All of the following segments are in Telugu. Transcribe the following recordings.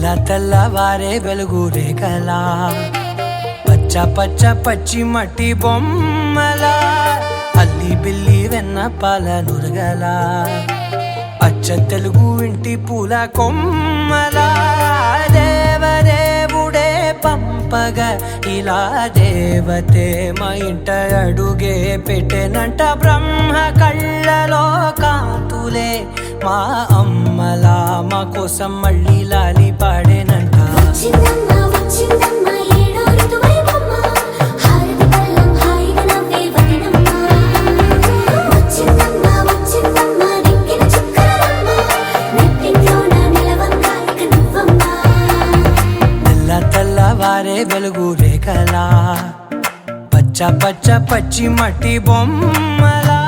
తెల్ల తెల్లవారే వెలుగు రేఖలా పచ్చ పచ్చ పచ్చి మట్టి బొమ్మలా అల్లి బిల్లి వెన్న పాల నురగలా అచ్చ తెలుగు ఇంటి పూల కొమ్మలా దేవదేవుడే పంపగా ఇలా దేవతే మా ఇంట అడుగే పెట్టెనంట బ్రహ్మ కళ్ళలో కాంతులే మా అమ్మలా మా కోసం మళ్ళీ లాలి పాడేనంట తెల్లవారే వెలుగు రేఖలా పచ్చ పచ్చ పచ్చి మట్టి బొమ్మలా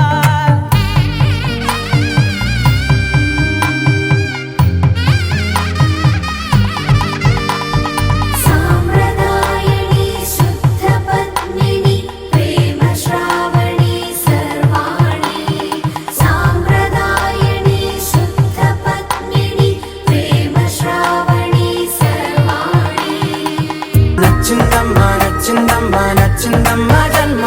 నచ్చిందమ్మా నచ్చిందమ్మా జన్మ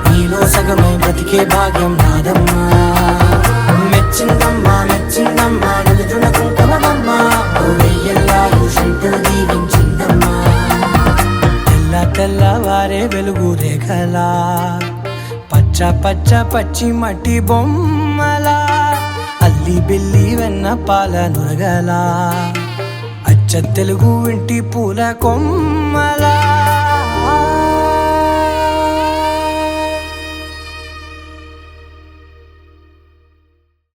నీలో సగమై బ్రతికే భాగ్యం నాదమ్మా మెచ్చిందమ్మా మెచ్చిందమ్మా నిలుచున కుంకుమమ్మా వెయ్యల్లాలు శంకరు దీవించిందమ్మా తెల్ల తెల్లవారే వెలుగు రేఖలా పచ్చ పచ్చ పచ్చి మట్టి బొమ్మలా అల్లి బిల్లి వెన్న పాల నురగలా అచ్చ తెలుగు ఇంటి పూల కొమ్మలా